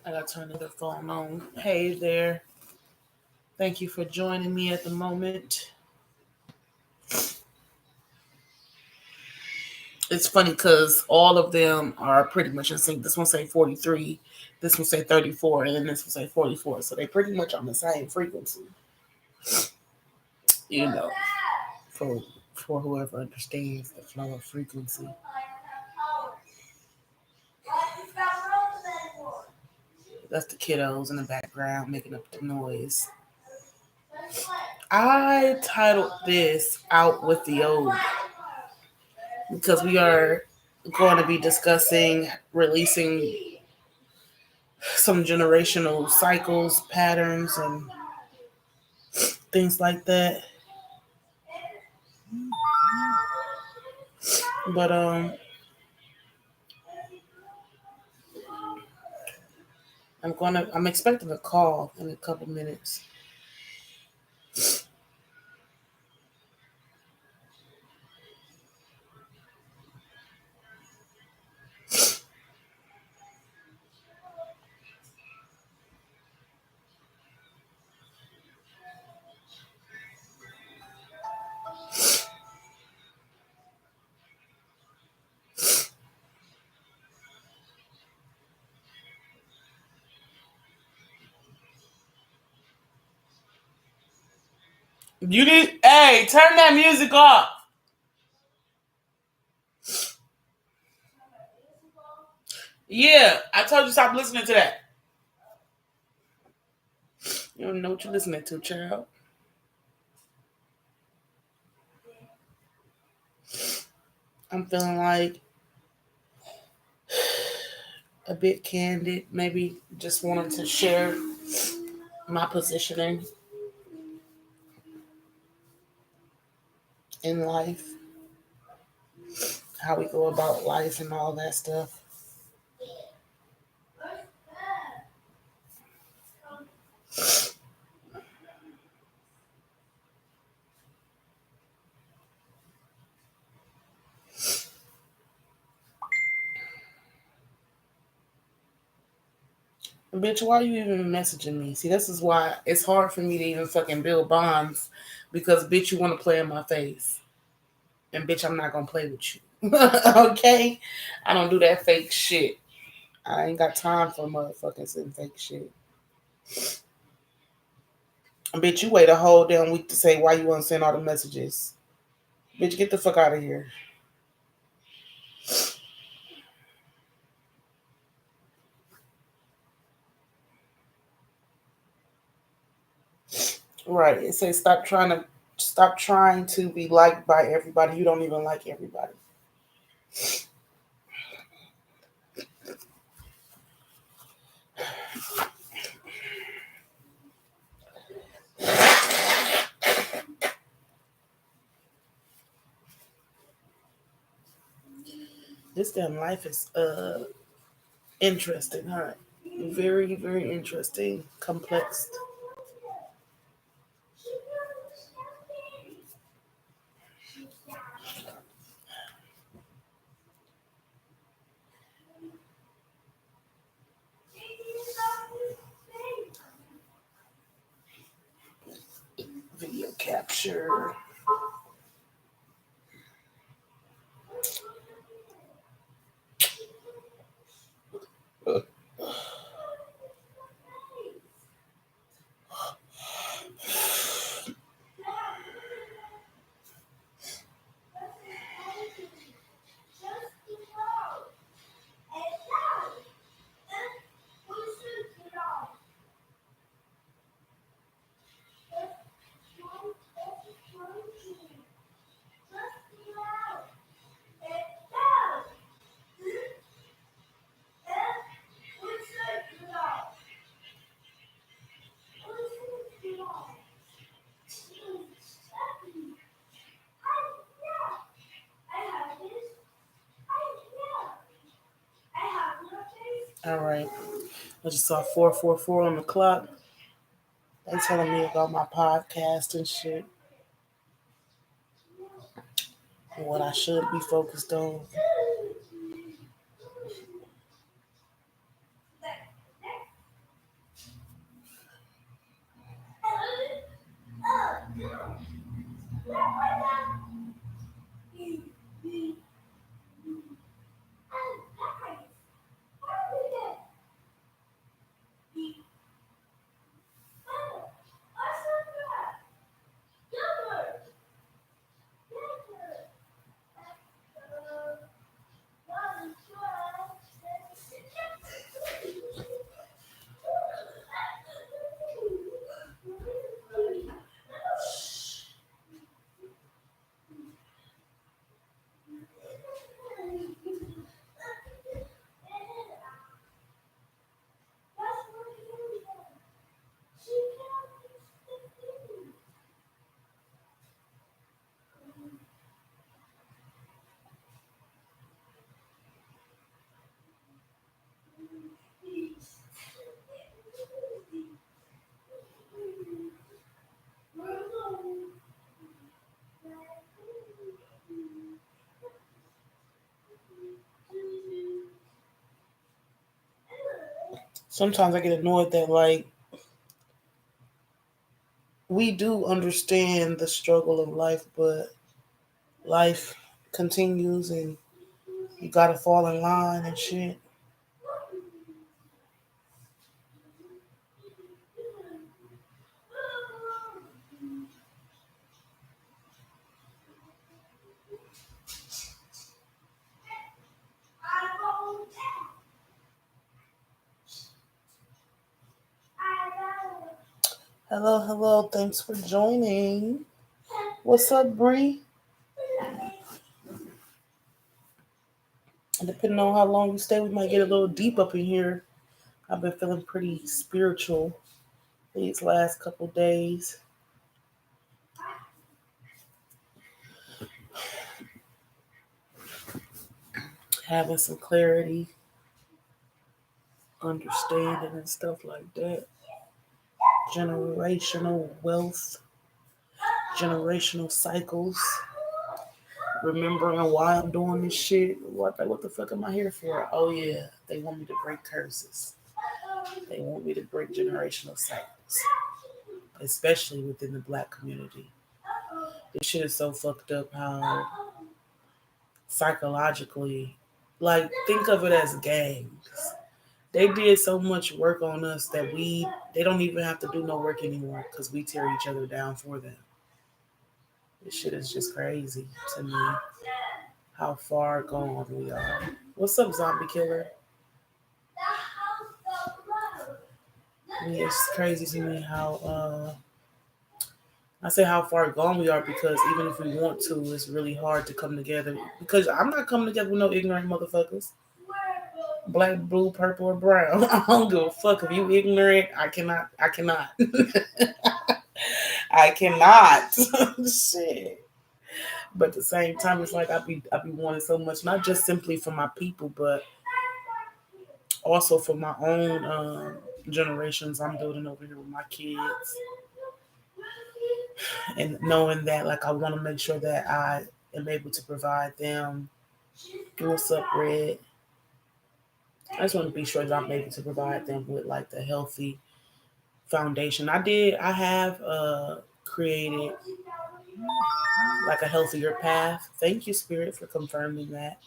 I gotta turn the phone on. Hey there. Thank you for joining me at the moment. It's funny because all of them are pretty much in sync. This one say 43, this one say 34, and then this one say 44. So they pretty much on the same frequency. You know, for for whoever understands the flow of frequency. That's the kiddos in the background making up the noise. I titled this Out with the Old because we are going to be discussing releasing some generational cycles, patterns, and things like that. But I'm expecting a call in a couple minutes. You need, hey, turn that music off. Yeah, I told you stop listening to that. You don't know what you're listening to, child. I'm feeling like a bit candid. Maybe just wanted to share my positioning in life, how we go about life, and all that stuff. Bitch, why are you even messaging me? See, this is why it's hard for me to even fucking build bonds because, bitch, you want to play in my face. And, bitch, I'm not going to play with you. Okay? I don't do that fake shit. I ain't got time for motherfuckers and fake shit. Bitch, you wait a whole damn week to say why you want to send all the messages. Bitch, get the fuck out of here. Right. It says stop trying to be liked by everybody. You don't even like everybody. This damn life is interesting, huh? Very, very interesting, complex. Video capture. All right. I just saw 444 on the clock. They telling me about my podcast and shit. And what I should be focused on. Sometimes I get annoyed that like we do understand the struggle of life, but life continues and you gotta fall in line and shit. Hello, hello. Thanks for joining. What's up, Bree? Depending on how long you stay, we might get a little deep up in here. I've been feeling pretty spiritual these last couple days, having some clarity, understanding, and stuff like that. Generational wealth, generational cycles, remembering why I'm doing this shit. What the fuck am I here for? Oh yeah, they want me to break curses. They want me to break generational cycles, especially within the black community. This shit is so fucked up how psychologically, like, think of it as gangs. They did so much work on us that they don't even have to do no work anymore because we tear each other down for them. This shit is just crazy to me how far gone we are. What's up, zombie killer? I mean, it's crazy to me how I say how far gone we are because even if we want to, it's really hard to come together. Because I'm not coming together with no ignorant motherfuckers. Black, blue, purple, or brown. I don't give a fuck if you ignorant. I cannot. I cannot. I cannot. Shit. But at the same time, it's like I be wanting so much, not just simply for my people, but also for my own generations I'm building over here with my kids, and knowing that like I want to make sure that I am able to provide them. What's up, Red? I just want to be sure that I'm able to provide them with like the healthy foundation. I have created like a healthier path. Thank you, Spirit, for confirming that.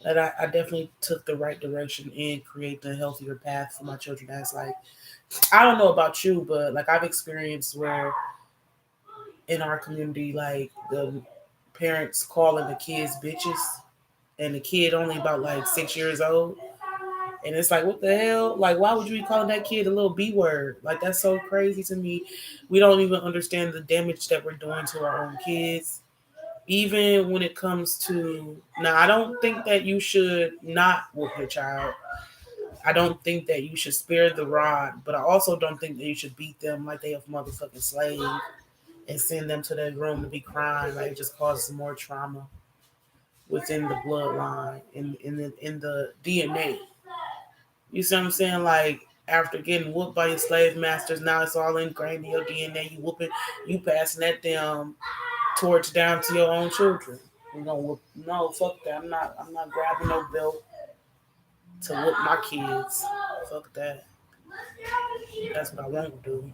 That I definitely took the right direction in creating a healthier path for my children. As like, I don't know about you, but like I've experienced where in our community, like the parents calling the kids bitches, and the kid only about like 6 years old. And it's like, what the hell? Like, why would you be calling that kid a little B word? Like, that's so crazy to me. We don't even understand the damage that we're doing to our own kids. Even when it comes to, now, I don't think that you should not whoop your child. I don't think that you should spare the rod, but I also don't think that you should beat them like they a motherfucking slave and send them to their room to be crying. Like, it just causes more trauma within the bloodline, in the DNA. You see what I'm saying? Like after getting whooped by your slave masters, now it's all ingrained in your DNA. You whooping, you passing that damn torch down to your own children. You know, whoop, no, fuck that. I'm not grabbing no belt to whoop my kids. Fuck that. That's what I won't do.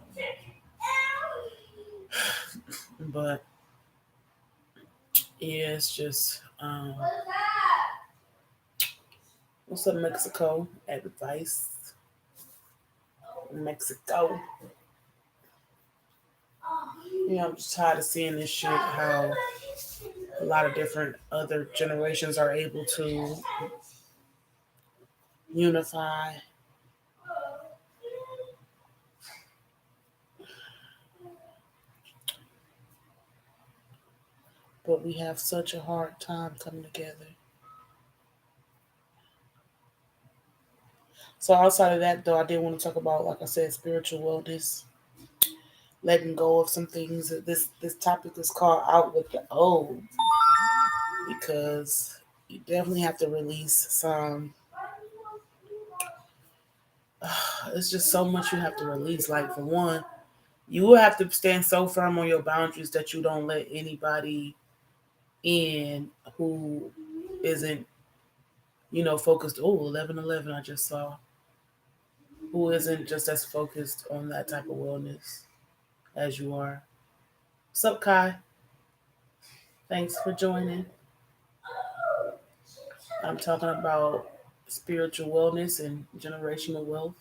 But yeah, it's just what's up, Mexico? Advice, Mexico. You know, I'm just tired of seeing this shit. How a lot of different other generations are able to unify, but we have such a hard time coming together. So outside of that, though, I did want to talk about, like I said, spiritual wellness, letting go of some things. This topic is called "Out with the Old" because you definitely have to release some. It's just so much you have to release. Like for one, you will have to stand so firm on your boundaries that you don't let anybody in who isn't, focused. Oh, 11:11. I just saw. who isn't just as focused on that type of wellness as you are. Sup, Kai? Thanks for joining. I'm talking about spiritual wellness and generational wealth.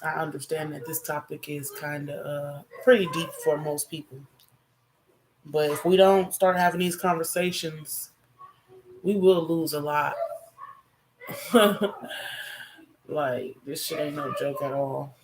I understand that this topic is kind of pretty deep for most people. But if we don't start having these conversations, we will lose a lot. Like, this shit ain't no joke at all.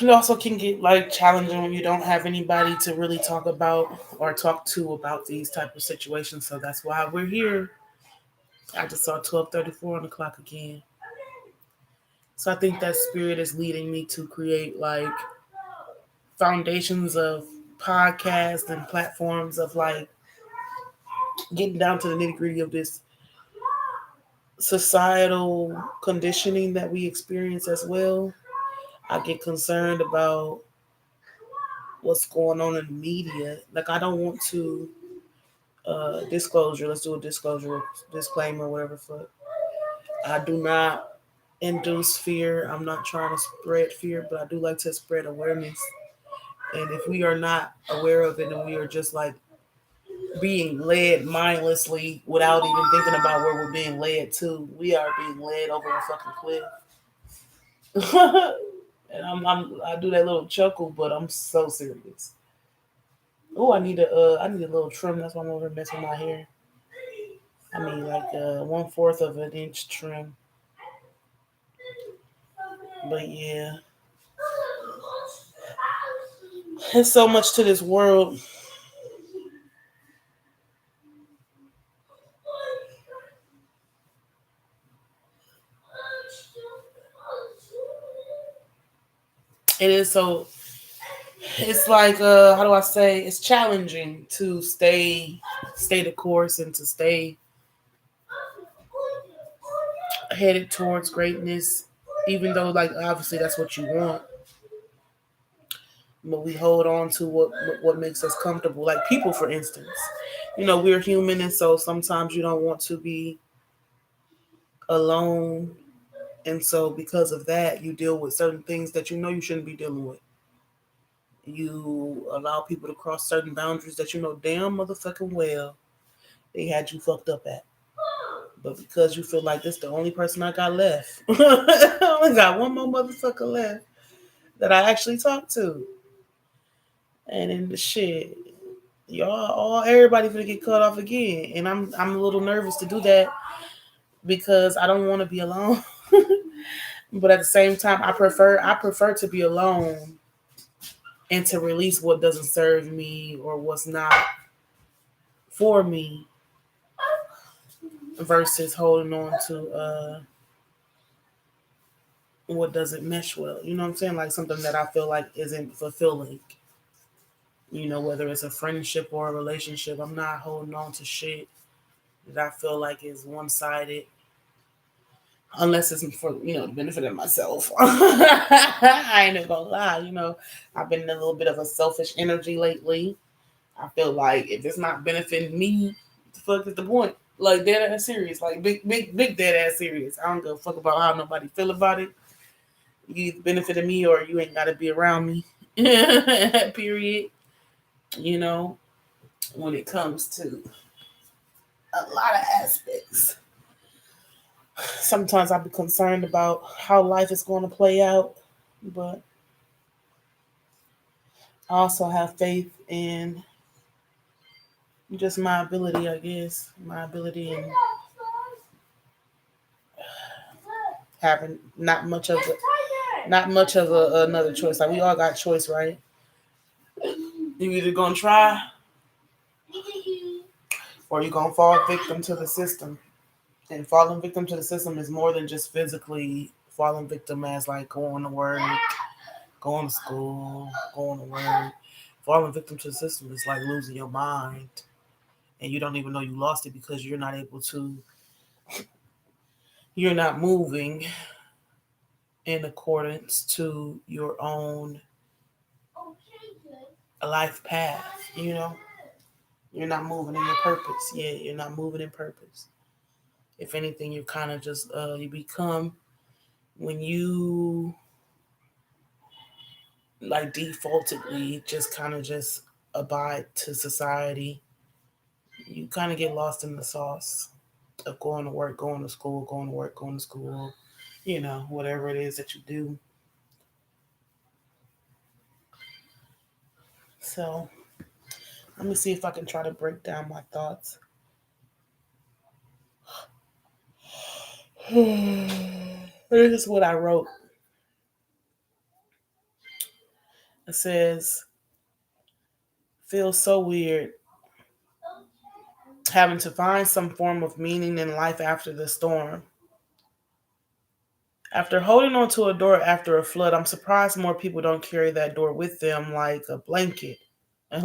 It also can get like challenging when you don't have anybody to really talk about or talk to about these type of situations. So that's why we're here. I just saw 12:34 on the clock again. So I think that spirit is leading me to create like foundations of podcasts and platforms of like getting down to the nitty gritty of this societal conditioning that we experience as well. I get concerned about what's going on in the media. Like, I don't want to disclosure. Let's do a disclosure, disclaimer, whatever. Fuck. I do not induce fear. I'm not trying to spread fear, but I do like to spread awareness. And if we are not aware of it and we are just like being led mindlessly without even thinking about where we're being led to, we are being led over a fucking cliff. And I do that little chuckle, but I'm so serious. Oh, I need a little trim. That's why I'm over messing with my hair. I mean, like 1/4 of an inch trim. But yeah, there's so much to this world. It is so. It's like how do I say? It's challenging to stay the course and to stay headed towards greatness, even though like obviously that's what you want. But we hold on to what makes us comfortable. Like people, for instance, we're human, and so sometimes you don't want to be alone, and so because of that, you deal with certain things that you shouldn't be dealing with. You allow people to cross certain boundaries that damn motherfucking well they had you fucked up at. But because you feel like this the only person I got left, I only got one more motherfucker left that I actually talk to. And in the shit, everybody gonna get cut off again. And I'm a little nervous to do that because I don't want to be alone. But at the same time, I prefer to be alone and to release what doesn't serve me or what's not for me versus holding on to what doesn't mesh well. You know what I'm saying? Like something that I feel like isn't fulfilling. Whether it's a friendship or a relationship, I'm not holding on to shit that I feel like is one sided unless it's for the benefit of myself. I ain't even gonna lie. I've been in a little bit of a selfish energy lately. I feel like if it's not benefiting me, what the fuck is the point? Like dead ass serious, like big dead ass serious. I don't give a fuck about how nobody feel about it. You either benefited me or you ain't gotta be around me. Period. You know, when it comes to a lot of aspects. Sometimes I'll be concerned about how life is going to play out, but I also have faith in just my ability, I guess, my ability in having not much of another choice. Like we all got choice, right? You either gonna try or you gonna fall victim to the system. And falling victim to the system is more than just physically falling victim as like going to work, going to school, going to work. Falling victim to the system is like losing your mind and you don't even know you lost it because you're not moving in accordance to your own life path, you know? You're not moving in your purpose. Yeah, you're not moving in purpose. If anything, you kind of just, you become, when you like defaultedly just kind of just abide to society, you kind of get lost in the sauce of going to work, going to school, going to work, going to school, whatever it is that you do. So let me see if I can try to break down my thoughts. This is what I wrote. It says, feels so weird having to find some form of meaning in life after the storm. After holding on to a door after a flood, I'm surprised more people don't carry that door with them like a blanket. And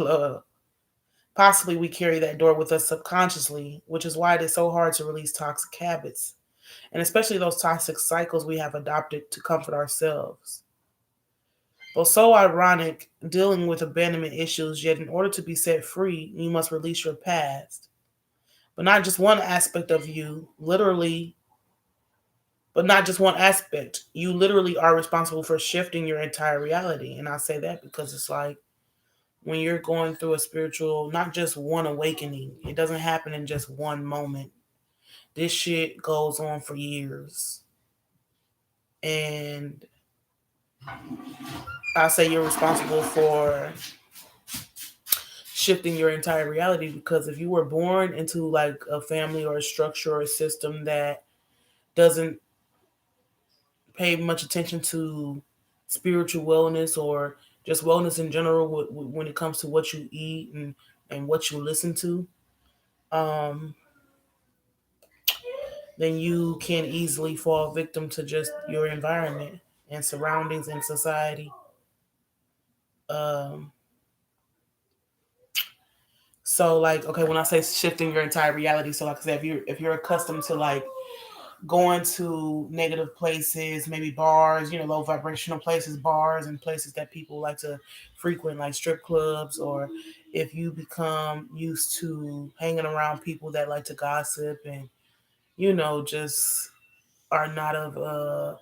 possibly we carry that door with us subconsciously, which is why it is so hard to release toxic habits, and especially those toxic cycles we have adopted to comfort ourselves. Well, so ironic dealing with abandonment issues, yet in order to be set free, you must release your past. But not just one aspect of you, literally, but not just one aspect. You literally are responsible for shifting your entire reality. And I say that because it's like when you're going through a spiritual, not just one awakening, it doesn't happen in just one moment. This shit goes on for years. And I say you're responsible for shifting your entire reality because if you were born into like a family or a structure or a system that doesn't pay much attention to spiritual wellness or just wellness in general when it comes to what you eat and what you listen to, um, then you can easily fall victim to just your environment and surroundings and society. Um, so like, okay, when I say shifting your entire reality, so like I said, if you're accustomed to like going to negative places, maybe bars, low vibrational places, bars and places that people like to frequent, like strip clubs, or if you become used to hanging around people that like to gossip and, just are not of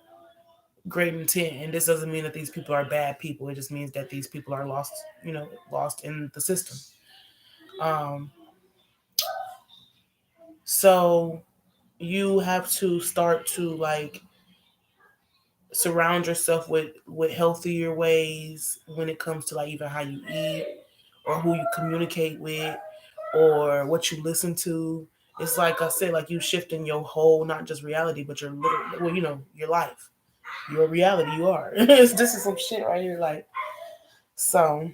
great intent. And this doesn't mean that these people are bad people. It just means that these people are lost, lost in the system. Um, so you have to start to like surround yourself with healthier ways when it comes to like even how you eat or who you communicate with or what you listen to. It's like I said, like you shifting your whole not just reality but your literal, your life, your reality. You are this is some shit right here. Like, so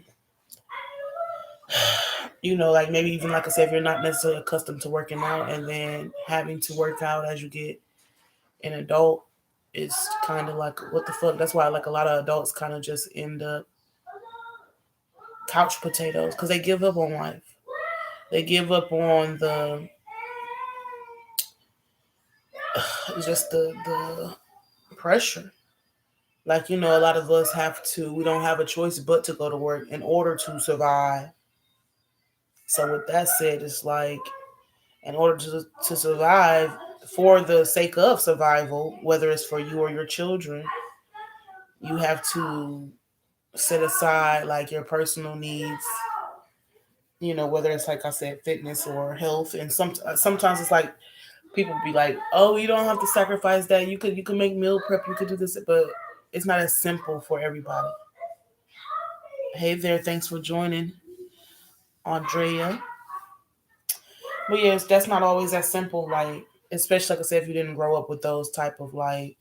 like maybe even like I said, if you're not necessarily accustomed to working out and then having to work out as you get an adult, it's kind of like what the fuck. That's why like a lot of adults kind of just end up couch potatoes because they give up on life. They give up on the just the pressure. Like, a lot of us we don't have a choice but to go to work in order to survive. So with that said, it's like in order to survive for the sake of survival, whether it's for you or your children, you have to set aside like your personal needs, whether it's like I said, fitness or health. And sometimes it's like people be like, "Oh, you don't have to sacrifice that. You could make meal prep. You could do this," but it's not as simple for everybody. Hey there, thanks for joining, Andrea. But yes, that's not always that simple. Like, especially like I said, if you didn't grow up with those type of like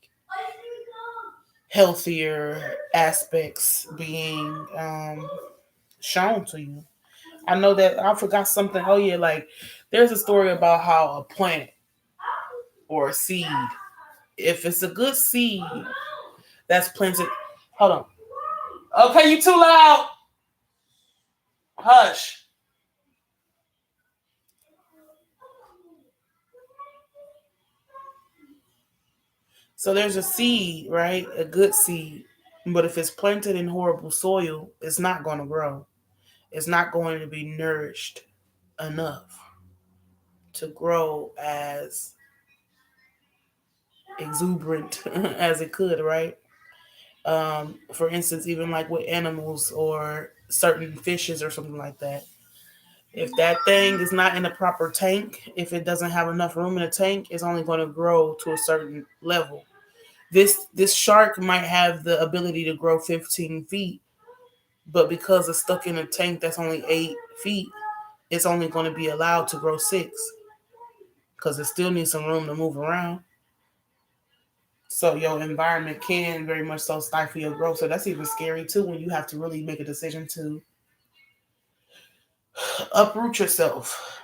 healthier aspects being shown to you. I know that I forgot something. Oh yeah, like there's a story about how a plant or a seed, if it's a good seed that's planted. Hold on. Okay, you too loud. Hush. So there's a seed, right? A good seed. But if it's planted in horrible soil, it's not going to grow. It's not going to be nourished enough to grow as exuberant as it could, right? For instance, even like with animals or certain fishes or something like that. If that thing is not in a proper tank, if it doesn't have enough room in a tank, it's only going to grow to a certain level. This shark might have the ability to grow 15 feet, but because it's stuck in a tank that's only 8 feet, it's only going to be allowed to grow 6 because it still needs some room to move around. So your environment can very much so stifle your growth. So that's even scary too when you have to really make a decision to uproot yourself.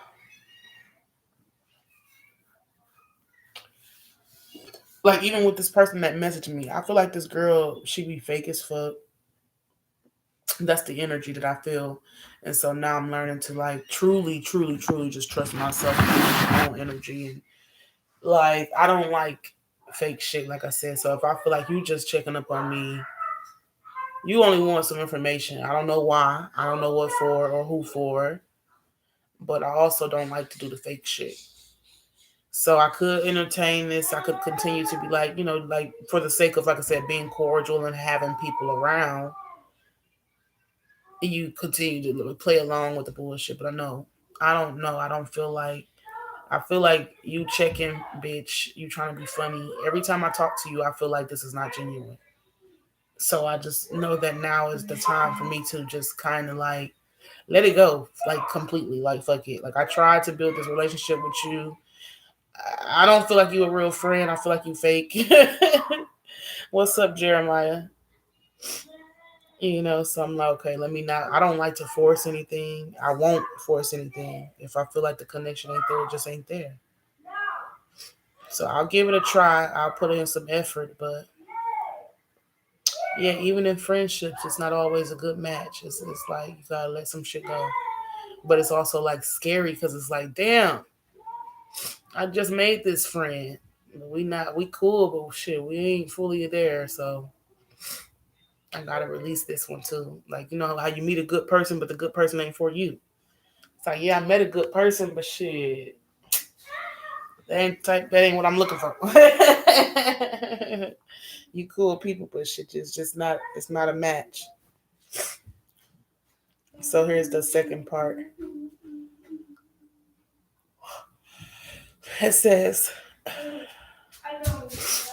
Like even with this person that messaged me, I feel like this girl, she be fake as fuck. That's the energy that I feel. And so now I'm learning to like truly, truly, truly just trust myself and my own energy. And like I don't like fake shit, like I said. So if I feel like you just checking up on me, you only want some information. I don't know why. I don't know what for or who for. But I also don't like to do the fake shit. So I could entertain this. I could continue to be like, like for the sake of, like I said, being cordial and having people around. You continue to play along with the bullshit. But I don't know. I don't feel like, I feel like you checking, bitch. You trying to be funny. Every time I talk to you, I feel like this is not genuine. So I just know that now is the time for me to just kind of like let it go, like completely, like fuck it. Like I tried to build this relationship with you. I don't feel like you a real friend. I feel like you fake. What's up, Jeremiah? So I'm like, okay, let me not. I don't like to force anything. I won't force anything. If I feel like the connection ain't there, it just ain't there. So I'll give it a try. I'll put in some effort, but yeah, even in friendships, it's not always a good match. It's like you gotta let some shit go. But it's also like scary because it's like, damn, I just made this friend. We cool, but shit, we ain't fully there. So I gotta release this one too. Like how you meet a good person, but the good person ain't for you. It's like, yeah, I met a good person, but shit, that ain't what I'm looking for. You cool people, but shit, it's just not. It's not a match. So here's the second part. It says,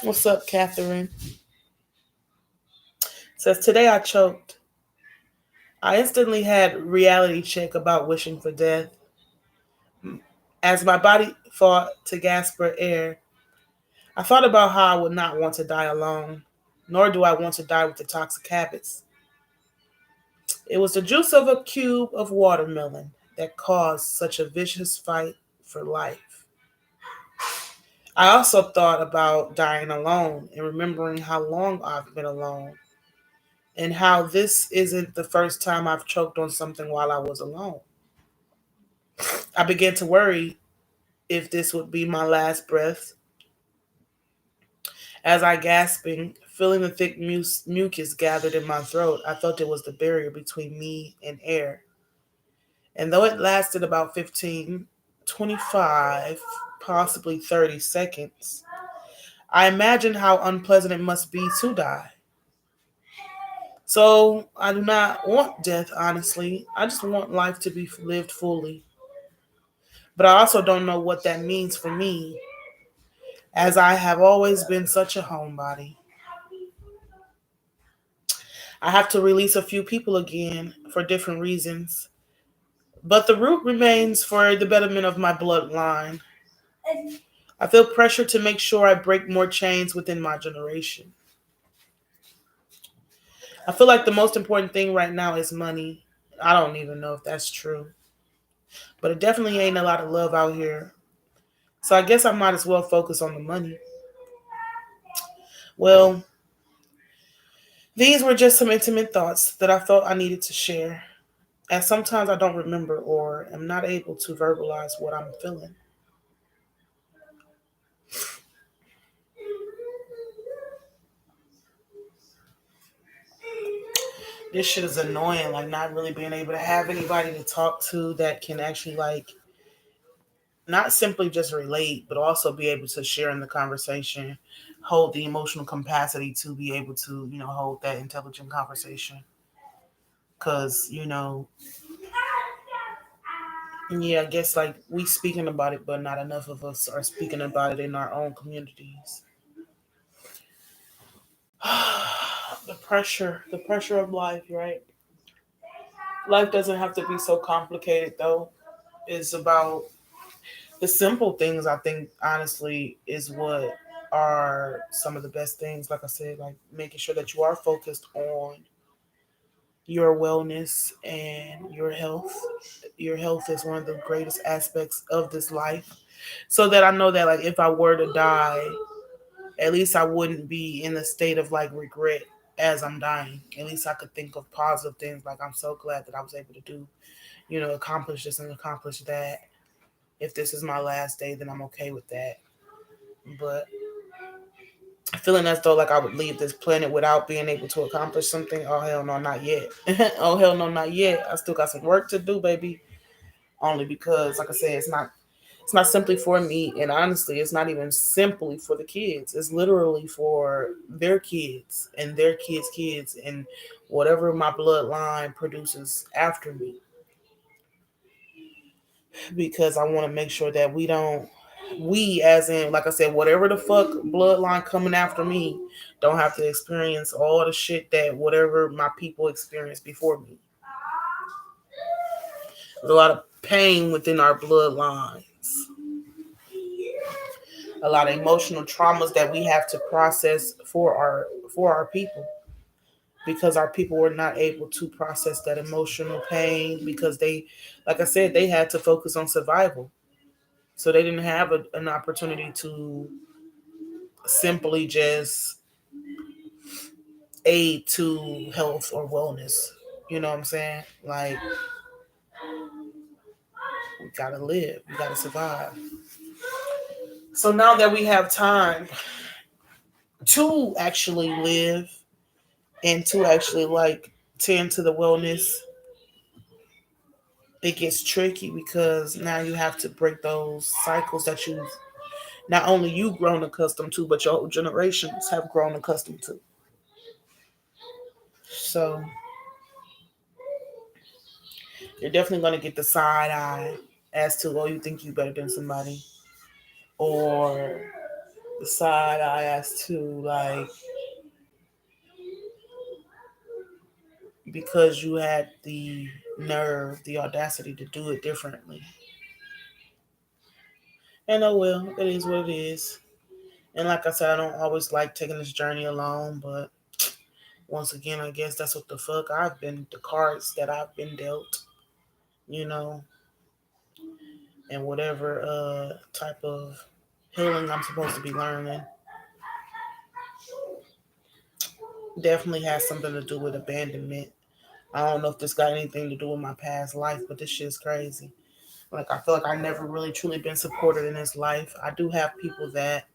"What's up, Catherine?" It says, "Today I choked. I instantly had reality check about wishing for death. As my body fought to gasp for air, I thought about how I would not want to die alone, nor do I want to die with the toxic habits. It was the juice of a cube of watermelon that caused such a vicious fight for life. I also thought about dying alone and remembering how long I've been alone and how this isn't the first time I've choked on something while I was alone. I began to worry if this would be my last breath. As I gasping, feeling the thick mucus gathered in my throat, I felt it was the barrier between me and air. And though it lasted about 15, 25, possibly 30 seconds, I imagined how unpleasant it must be to die. So I do not want death, honestly. I just want life to be lived fully. But I also don't know what that means for me, as I have always been such a homebody. I have to release a few people again for different reasons, but the root remains for the betterment of my bloodline. I feel pressure to make sure I break more chains within my generation. I feel like the most important thing right now is money, I don't even know if that's true. But it definitely ain't a lot of love out here. So I guess I might as well focus on the money. Well, these were just some intimate thoughts that I felt I needed to share, as sometimes I don't remember or am not able to verbalize what I'm feeling. This shit is annoying, like not really being able to have anybody to talk to that can actually like not simply just relate, but also be able to share in the conversation, hold the emotional capacity to be able to, hold that intelligent conversation. Cause, yeah, I guess like we speaking about it, but not enough of us are speaking about it in our own communities. The pressure of life, right? Life doesn't have to be so complicated though. It's about the simple things. I think honestly is what are some of the best things. Like I said, like making sure that you are focused on your wellness and your health. Your health is one of the greatest aspects of this life. So that I know that like if I were to die, at least I wouldn't be in a state of like regret as I'm dying. At least I could think of positive things like I'm so glad that I was able to do, accomplish this and accomplish that. If this is my last day, then I'm okay with that. But feeling as though like I would leave this planet without being able to accomplish something, oh hell no, not yet. Oh hell no, not yet. I still got some work to do, baby. Only because, like I said, it's not simply for me, and honestly, it's not even simply for the kids. It's literally for their kids and their kids' kids and whatever my bloodline produces after me. Because I want to make sure that we, as in, like I said, whatever the fuck bloodline coming after me, don't have to experience all the shit that whatever my people experienced before me. There's a lot of pain within our bloodlines, a lot of emotional traumas that we have to process for our people, because our people were not able to process that emotional pain because they, like I said, they had to focus on survival. So they didn't have an opportunity to simply just aid to health or wellness. You know what I'm saying? Like, we gotta live, we gotta survive. So now that we have time to actually live and to actually like tend to the wellness, it gets tricky because now you have to break those cycles that you've not only you grown accustomed to, but your generations have grown accustomed to. So you're definitely gonna get the side eye as to, oh, you think you better than somebody, or the side eye as to like because you had the nerve, the audacity to do it differently. And oh well, it is what it is. And like I said, I don't always like taking this journey alone, but once again, I guess that's what the fuck I've been, the cards that I've been dealt, you know, and whatever type of healing I'm supposed to be learning definitely has something to do with abandonment. I don't know if this got anything to do with my past life, but this shit's crazy. Like, I feel like I never really truly been supported in this life. I do have people that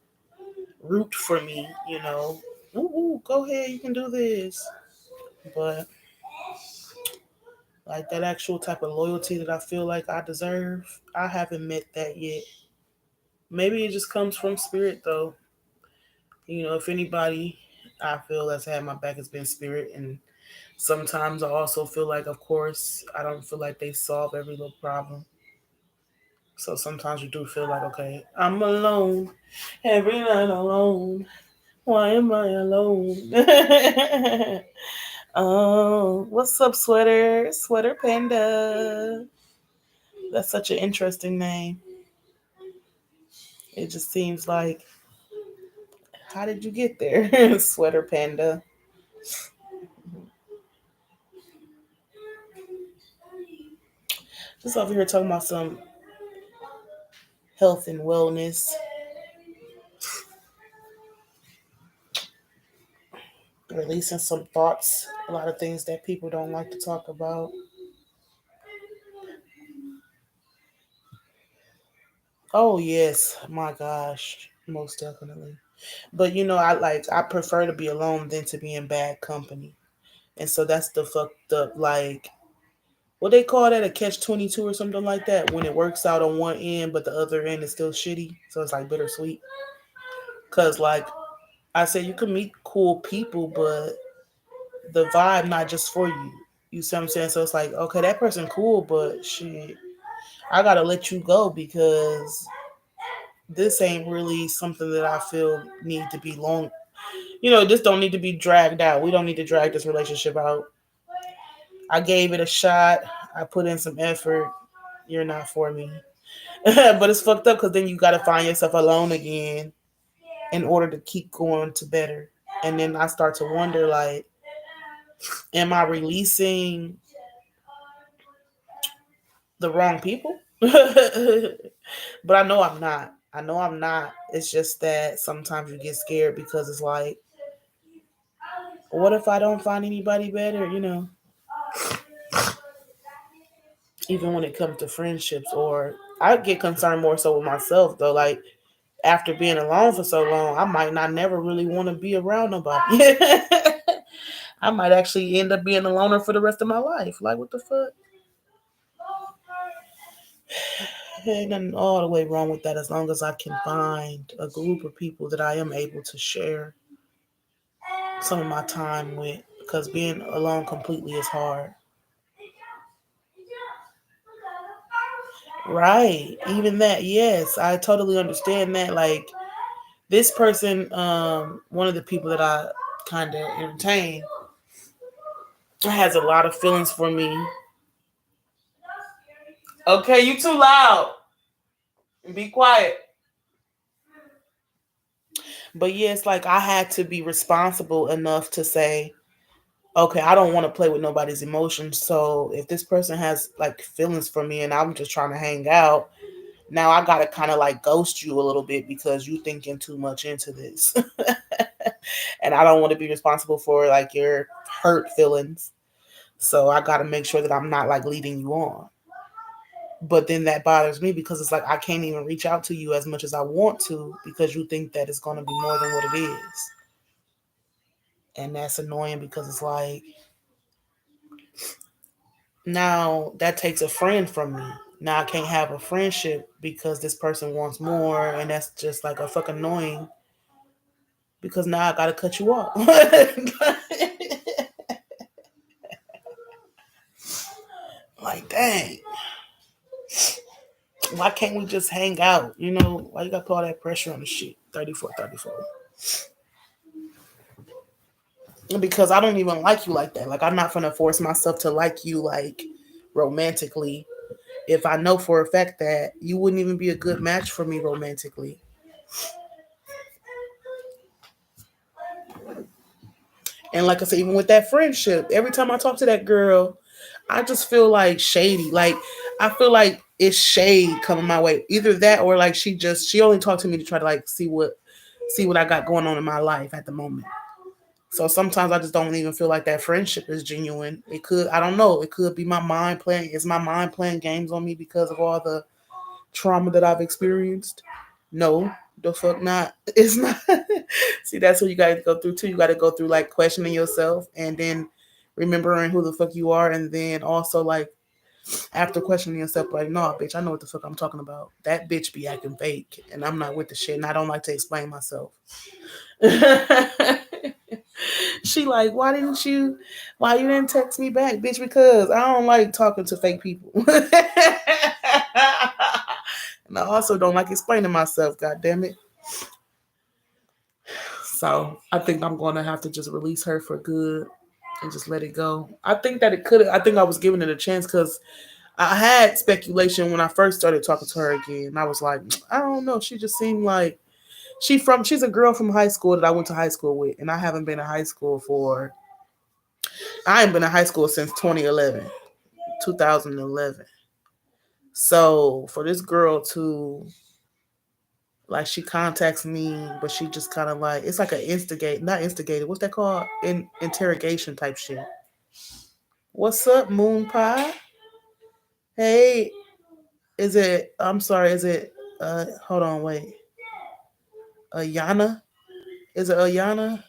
root for me, Ooh, ooh, go ahead, you can do this. But like that actual type of loyalty that I feel like I deserve, I haven't met that yet. Maybe it just comes from spirit though. If anybody I feel that's had my back has been spirit. And sometimes I also feel like, of course, I don't feel like they solve every little problem. So sometimes you do feel like, okay, I'm alone every night alone. Why am I alone? Oh, what's up, Sweater? Sweater Panda. That's such an interesting name. It just seems like, how did you get there, Sweater Panda? Just over here talking about some health and wellness, releasing some thoughts, a lot of things that people don't like to talk about. Oh yes, my gosh, most definitely. But I prefer to be alone than to be in bad company. And so that's the fucked up, like, what they call that, a catch-22 or something like that, when it works out on one end but the other end is still shitty. So it's like bittersweet. Cause like I said, you can meet cool people, but the vibe not just for you. You see what I'm saying? So it's like, okay, that person cool, but shit, I gotta let you go because this ain't really something that I feel need to be long. This don't need to be dragged out. We don't need to drag this relationship out. I gave it a shot. I put in some effort. You're not for me. But it's fucked up because then you got to find yourself alone again in order to keep going to better. And then I start to wonder, like, am I releasing the wrong people? But I know I'm not. I know I'm not. It's just that sometimes you get scared because it's like, what if I don't find anybody better? Even when it comes to friendships, or I get concerned more so with myself though. Like, after being alone for so long, I might not never really want to be around nobody. I might actually end up being a loner for the rest of my life. Like, what the fuck? Ain't nothing all the way wrong with that as long as I can find a group of people that I am able to share some of my time with. Because being alone completely is hard. Right. Even that, yes. I totally understand that. Like, this person, one of the people that I kind of entertain, has a lot of feelings for me. Okay, you too loud. Be quiet. But yeah, it's like I had to be responsible enough to say, okay, I don't want to play with nobody's emotions. So if this person has like feelings for me and I'm just trying to hang out, now I gotta kind of like ghost you a little bit because you thinking too much into this. And I don't want to be responsible for like your hurt feelings. So I gotta make sure that I'm not like leading you on. But then that bothers me because it's like I can't even reach out to you as much as I want to because you think that it's gonna be more than what it is. And that's annoying because it's like now that takes a friend from me. Now I can't have a friendship because this person wants more, and that's just like a fucking annoying because now I gotta cut you off. Like, dang, why can't we just hang out? Why you gotta put all that pressure on the shit? 34, 34. Because I don't even like you like that. Like, I'm not gonna force myself to like you like romantically if I know for a fact that you wouldn't even be a good match for me romantically. And like I said, even with that friendship, every time I talk to that girl, I just feel like shady. Like, I feel like it's shade coming my way. Either that or like she only talked to me to try to like see what I got going on in my life at the moment. So sometimes I just don't even feel like that friendship is genuine. It could, I don't know, it could be my mind playing. Is my mind playing games on me because of all the trauma that I've experienced? No, the fuck not. It's not. See, that's what you got to go through too. You got to go through like questioning yourself and then remembering who the fuck you are, and then also like after questioning yourself, like, no, bitch, I know what the fuck I'm talking about. That bitch be acting fake, and I'm not with the shit, and I don't like to explain myself. She like, why you didn't text me back, bitch? Because I don't like talking to fake people. And I also don't like explaining myself, god damn it. So I think I'm gonna have to just release her for good and just let it go. I think I was giving it a chance because I had speculation when I first started talking to her again. I was like, I don't know. She just seemed like she's a girl from high school that I went to high school with, and I ain't been in high school since 2011. So for this girl to like she contacts me, but she just kind of like it's like an instigate, not instigated. What's that called? Interrogation type shit. What's up, Moon Pie? Hey, is it? I'm sorry. Is it? Hold on, wait. Ayana? Is it Ayana?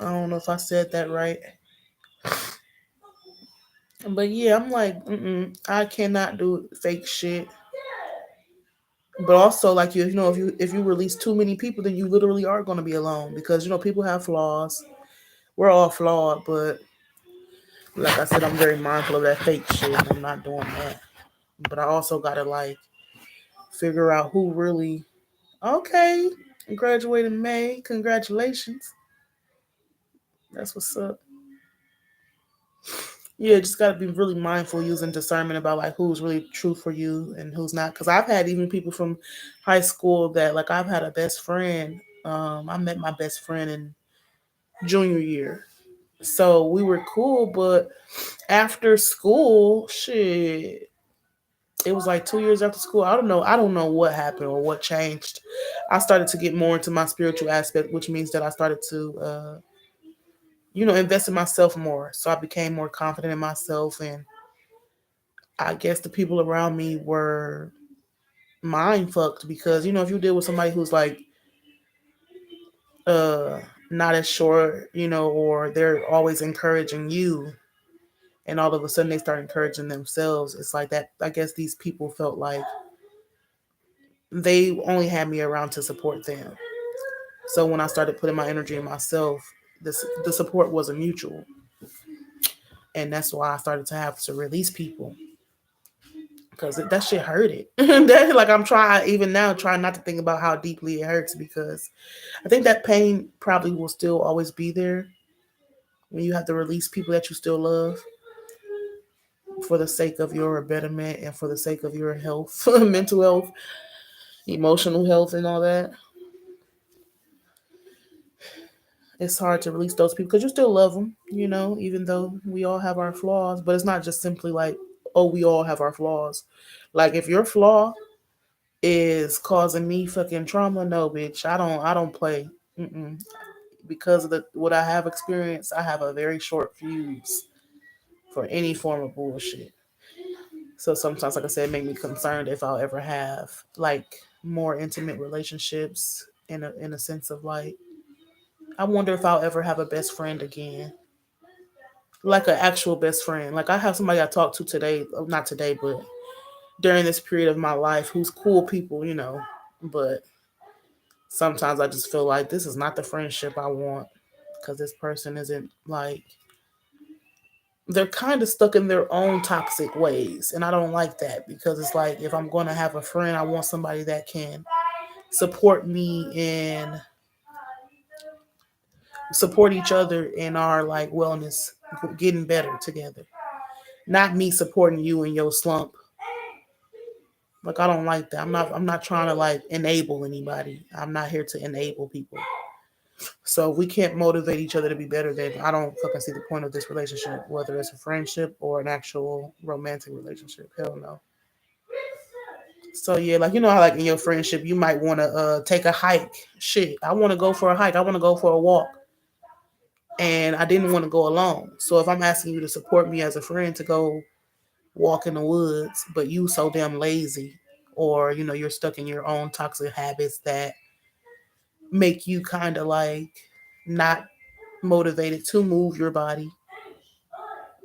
I don't know if I said that right. But yeah, I'm like, I cannot do fake shit. But also, like you know, if you release too many people, then you literally are going to be alone because you know people have flaws. We're all flawed, but like I said, I'm very mindful of that fake shit. I'm not doing that. But I also gotta like figure out who really. Okay, graduated in May. Congratulations. That's what's up. Yeah, just gotta be really mindful using discernment about like who's really true for you and who's not. Because I've had even people from high school that like I've had a best friend. I met my best friend in junior year, so we were cool. But after school, shit, it was like 2 years after school. I don't know. I don't know what happened or what changed. I started to get more into my spiritual aspect, which means that I started to, invest in myself more. So I became more confident in myself, and I guess the people around me were mind fucked because if you deal with somebody who's like uh not as sure, or they're always encouraging you, and all of a sudden they start encouraging themselves, it's like that. I guess these people felt like they only had me around to support them. So when I started putting my energy in myself, the support wasn't mutual, and that's why I started to have to release people because that shit hurted. That, like I'm trying even now, trying not to think about how deeply it hurts because I think that pain probably will still always be there when you have to release people that you still love for the sake of your betterment and for the sake of your health, mental health, emotional health, and all that. It's hard to release those people because you still love them, even though we all have our flaws. But it's not just simply like, oh, we all have our flaws. Like if your flaw is causing me fucking trauma, no, bitch, I don't play. Mm-mm. Because of what I have experienced, I have a very short fuse for any form of bullshit. So sometimes, like I said, it make me concerned if I'll ever have like more intimate relationships in a sense of like, I wonder if I'll ever have a best friend again, like an actual best friend. Like I have somebody I talked to today, not today, but during this period of my life, who's cool people, but sometimes I just feel like this is not the friendship I want because this person isn't like, they're kind of stuck in their own toxic ways, and I don't like that because it's like if I'm going to have a friend, I want somebody that can support me and support each other in our like wellness, getting better together, not me supporting you in your slump. Like I don't like that. I'm not trying to like enable anybody. I'm not here to enable people. So if we can't motivate each other to be better, then I don't fucking see the point of this relationship, whether it's a friendship or an actual romantic relationship. Hell no. So yeah, like how like in your friendship you might want to take a hike. Shit, I want to go for a hike. I want to go for a walk, and I didn't want to go alone. So if I'm asking you to support me as a friend to go walk in the woods, but you so damn lazy, or you're stuck in your own toxic habits that make you kind of like not motivated to move your body,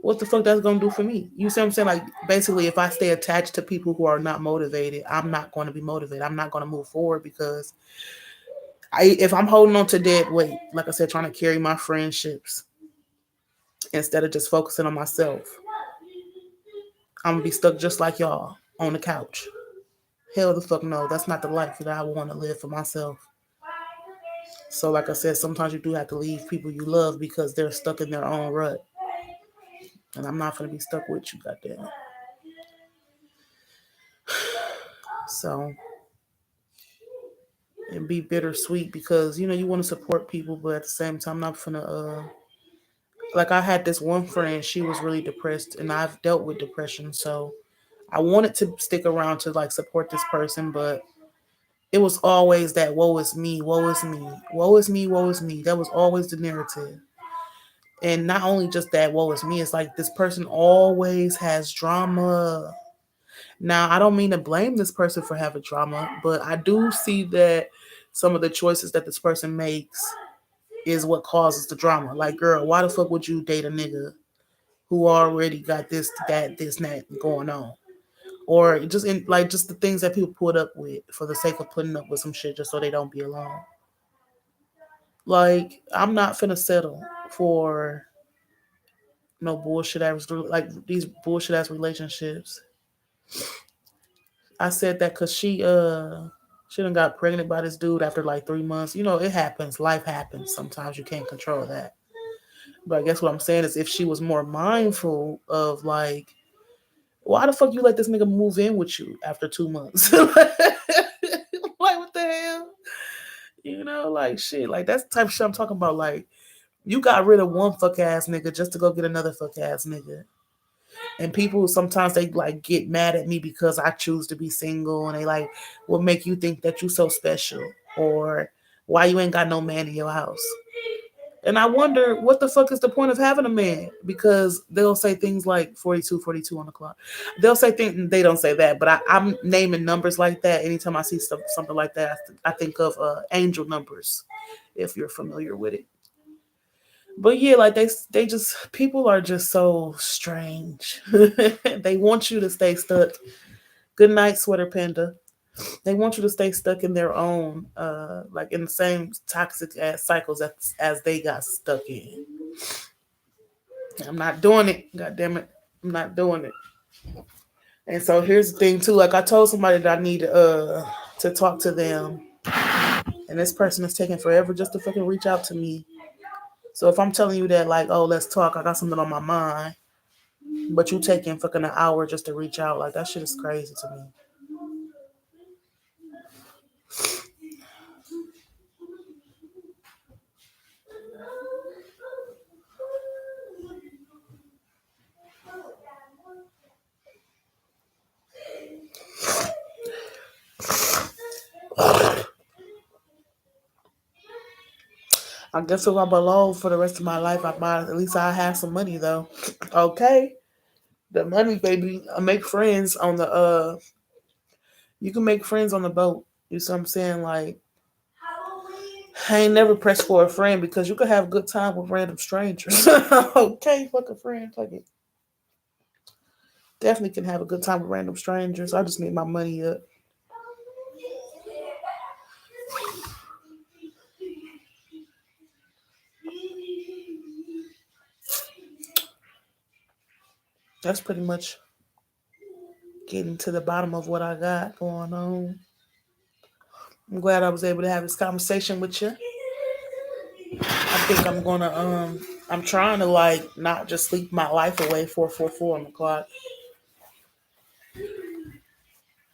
what the fuck that's gonna do for me? You see what I'm saying? Like basically, if I stay attached to people who are not motivated, I'm not going to be motivated. I'm not going to move forward because if I'm holding on to dead weight, like I said, trying to carry my friendships instead of just focusing on myself, I'm gonna be stuck just like y'all on the couch. Hell the fuck no, that's not the life that I want to live for myself. So like I said, sometimes you do have to leave people you love because they're stuck in their own rut, and I'm not gonna be stuck with you, goddamn. So and be bittersweet because you want to support people, but at the same time, I'm not gonna like I had this one friend, she was really depressed, and I've dealt with depression, so I wanted to stick around to like support this person, but it was always that woe is me, woe is me, woe is me, woe is me. That was always the narrative. And not only just that woe is me, it's like this person always has drama. Now, I don't mean to blame this person for having drama, but I do see that some of the choices that this person makes is what causes the drama. Like, girl, why the fuck would you date a nigga who already got this, that, this, and that going on? Or just in like just the things that people put up with for the sake of putting up with some shit just so they don't be alone. Like, I'm not finna settle for no bullshit ass like these bullshit ass relationships. I said that because she done got pregnant by this dude after like 3 months. You know, it happens. Life happens. Sometimes you can't control that. But I guess what I'm saying is if she was more mindful of like, why the fuck you let this nigga move in with you after 2 months? Like, what the hell? You know, like shit. Like that's the type of shit I'm talking about. Like, you got rid of one fuck ass nigga just to go get another fuck ass nigga. And people sometimes they like get mad at me because I choose to be single, and they like, what make you think that you so special, or why you ain't got no man in your house? And I wonder what the fuck is the point of having a man, because they'll say things like 42, 42 on the clock. They'll say things, they don't say that, but I'm naming numbers like that anytime I see stuff, something like that. I think of angel numbers, if you're familiar with it. But yeah, like they just, people are just so strange. They want you to stay stuck. Good night, sweater panda. They want you to stay stuck in their own, like in the same toxic ass cycles as they got stuck in. I'm not doing it. God damn it, I'm not doing it. And so here's the thing too. Like I told somebody that I need to talk to them, and this person is taking forever just to fucking reach out to me. So if I'm telling you that like, oh, let's talk, I got something on my mind, but you taking fucking an hour just to reach out, like that shit is crazy to me. I guess if I'm alone for the rest of my life, I might at least I have some money though. Okay, the money, baby. I make friends on the You can make friends on the boat. You see what I'm saying? Like, I ain't never pressed for a friend because you could have a good time with random strangers. Okay, fuck a friend, fuck it. Definitely can have a good time with random strangers. I just need my money up. That's pretty much getting to the bottom of what I got going on. I'm glad I was able to have this conversation with you. I think I'm trying to like not just sleep my life away 444 on the clock.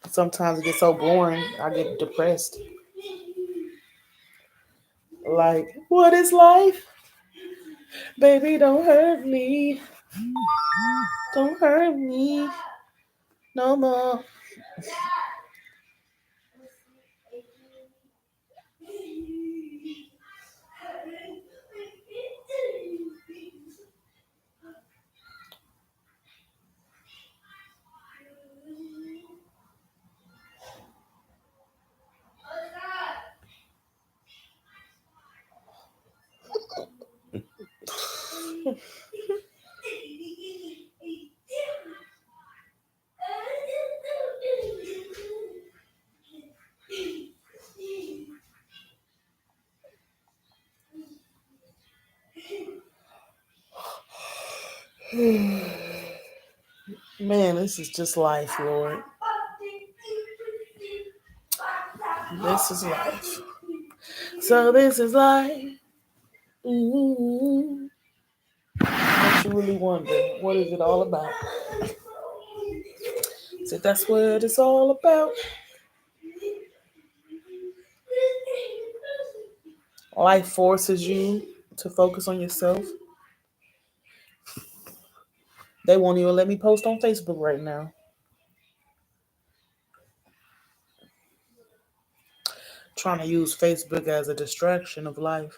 Sometimes it gets so boring, I get depressed. Like, what is life? Baby, don't hurt me. Don't hurt me no more. Man, this is just life, Lord. This is life. So this is life. Mm-hmm. Makes you really wonder, what is it all about? So that's what it's all about. Life forces you to focus on yourself. They won't even let me post on Facebook right now. trying to use Facebook as a distraction of life.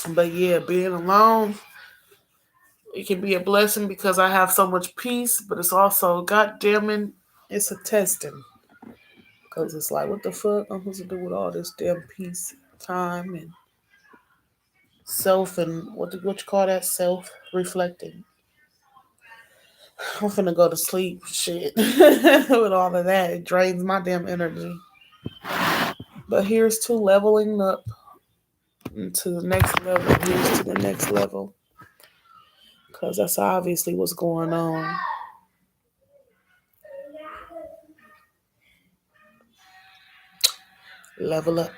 But yeah, being alone, it can be a blessing because I have so much peace, but it's also, goddamn it, it's a testing. Because it's like, what the fuck? I'm supposed to do with all this damn peace, time, and self, and what you call that? Self reflecting. I'm finna go to sleep. Shit. With all of that, it drains my damn energy. But here's to leveling up to the next level. Here's to the next level. Because that's obviously what's going on. Level up.